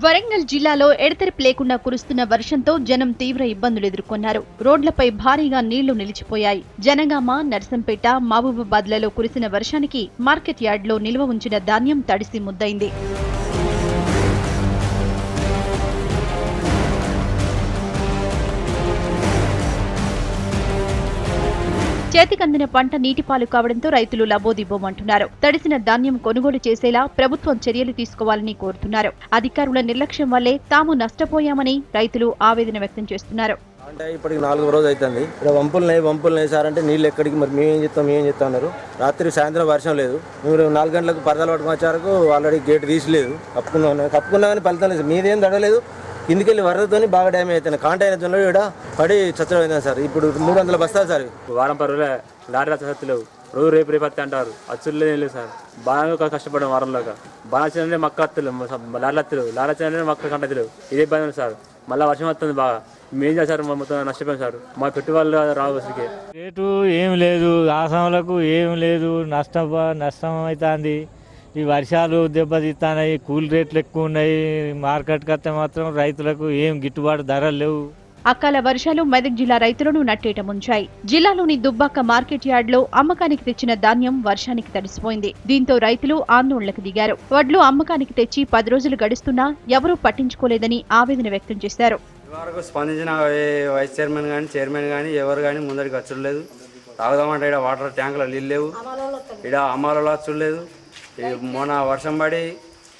వరంగల్ జిల్లాలో ఎడతెరిపి లేకుండా కురుస్తున్న వర్షంతో జనం తీవ్ర ఇబ్బందులు ఎదుర్కొన్నారు. రోడ్లపై భారీగా నీళ్లు నిలిచిపోయాయి. జనగామ, నర్సంపేట, మహబూబాబాద్లలో కురిసిన వర్షానికి మార్కెట్ యార్డ్లో నిల్వ ఉంచిన ధాన్యం తడిసి ముద్దైంది. చేతికందిన పంట నీటిపాలు కావడంతో రైతులు లబోదిబోమంటున్నారు. తడిసిన ధాన్యం కొనుగోలు చేసేలా ప్రభుత్వం చర్యలు తీసుకోవాలని కోరుతున్నారు. అధికారుల నిర్లక్ష్యం వల్లే తాము నష్టపోయామని రైతులు ఆవేదన వ్యక్తం చేస్తున్నారు. అంటే ఇప్పటికి 4వ రోజు అవుతుంది. ఇక్కడ వంపులు సార్ అంటే నీళ్ళు ఎక్కడికి, మరి మేమేం చెప్తా అన్నారు. రాత్రి సాయంత్రం వర్షం లేదు. మీరు 4 గంటలకు పరదాలు పట్టుకుని వచ్చారు. Already gate తీసలేదు. కప్పుకున్నా కానీ ఫలితం లేదు. మీదేం దడలేదు. కిందికెళ్ళి వరదతోని బాగా డ్యామేజ్ అవుతుంది. కాంటైనర్ ఇక్కడ పడి చచ్చడం సార్. ఇప్పుడు 300 బస్తాలు సార్. వారం పరువులే లారీ రచ్చలేవు. రోజు రేపు అంటారు. అచ్చులు లేదు సార్. బాగా కష్టపడడం వారంలోగా. బాగా వచ్చిన మక్క వస్తలేవు, లారీ వచ్చిన మక్క కంటలేవు. ఇదే ఇబ్బంది సార్. మళ్ళీ వర్షం వస్తుంది బాగా. మేం చేశారు, మొత్తం నష్టపోయాం సార్. మా పెట్టుబడులు రావు. అసలుకి రేటు ఏం లేదు, ఆసాములకు ఏం లేదు. నష్టం అవుతుంది. ఈ వర్షాలు దెబ్బతీస్తున్నాయి. కూలి రేట్లు ఎక్కువ ఉన్నాయి. మార్కెట్కి వస్తే మాత్రం రైతులకు ఏం గిట్టుబాటు ధరలు లేవు. అకాల వర్షాలు మెదక్ జిల్లా రైతులను నట్టేట ముంచాయి. జిల్లాలోని దుబ్బాక మార్కెట్ యార్డ్లో అమ్మకానికి తెచ్చిన ధాన్యం వర్షానికి తడిసిపోయింది. దీంతో రైతులు ఆందోళనకు దిగారు. వడ్లు అమ్మకానికి తెచ్చి 10 రోజులు గడుస్తున్నా ఎవరూ పట్టించుకోలేదని ఆవేదన వ్యక్తం చేశారు. వరకు స్పందించిన వైస్ చైర్మన్ కానీ ఎవరు కానీ ముందరికి వచ్చలేదు. తాగుదామంటే ఇక్కడ వాటర్ ట్యాంకులో నీళ్ళు లేవు. ఇక్కడ అమ్మాలలో వచ్చలేదు. మొన్న వర్షం పడి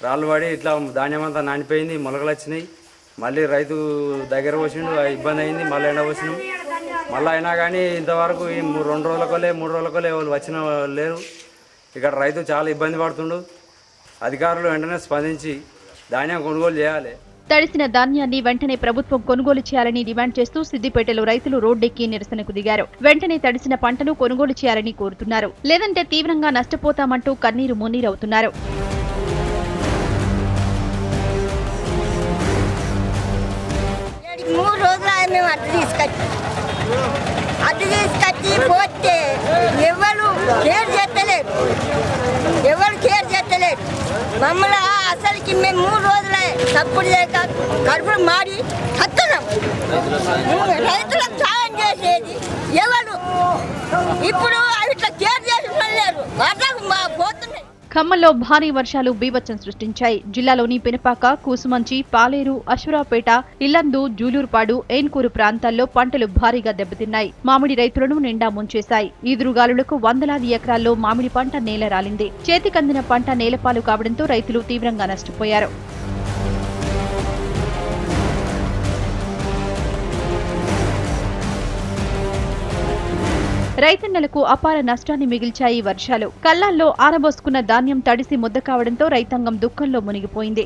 రాళ్ళు పడి ఇట్లా ధాన్యం అంతా నానిపోయింది. మొలకలు వచ్చినాయి. మళ్ళీ రైతు దగ్గర వచ్చిండు, ఇబ్బంది అయింది. మళ్ళీ ఎండ వచ్చినాం. మళ్ళీ అయినా కానీ ఇంతవరకు ఈ 2 రోజులకోలే 3 రోజులకోలే ఎవరు వచ్చిన లేరు. ఇక్కడ రైతు చాలా ఇబ్బంది పడుతుండు. అధికారులు వెంటనే స్పందించి ధాన్యం కొనుగోలు చేయాలి. తడిసిన ధాన్యాన్ని వెంటనే ప్రభుత్వం కొనుగోలు చేయాలని డిమాండ్ చేస్తూ సిద్దిపేటలో రైతులు రోడ్డెక్కి నిరసనకు దిగారు. వెంటనే తడిసిన పంటను కొనుగోలు చేయాలని కోరుతున్నారు. లేదంటే తీవ్రంగా నష్టపోతామంటూ కన్నీరు మున్నీరవుతున్నారు. పోతే ఎవరు కేర్ చేస్తలేరు. మమ్మల్ని అసలుకి మేము 3 రోజులే తప్పుడు చేయక కడుపులు మాడి చస్తున్నాం. రైతులకు సాయం చేసేది ఎవరు? ఇప్పుడు ఇట్లా కేర్ చేసిన లేరు. పోతున్నాయి. ఖమ్మంలో భారీ వర్షాలు బీభత్సం సృష్టించాయి. జిల్లాలోని పినపాక, కూసుమంచి, పాలేరు, అశ్వరావుపేట, ఇల్లందు, జూలూరుపాడు, ఏన్కూరు ప్రాంతాల్లో పంటలు భారీగా దెబ్బతిన్నాయి. మామిడి రైతులను నిండా ముంచేశాయి. ఈదురుగాలులకు వందలాది ఎకరాల్లో మామిడి పంట నేలరాలింది. చేతికందిన పంట నేలపాలు కావడంతో రైతులు తీవ్రంగా నష్టపోయారు. రైతన్నలకు అపార నష్టాన్ని మిగిల్చాయి వర్షాలు. కల్లాల్లో ఆరబోసుకున్న ధాన్యం తడిసి ముద్ద కావడంతో రైతాంగం దుఃఖంలో మునిగిపోయింది.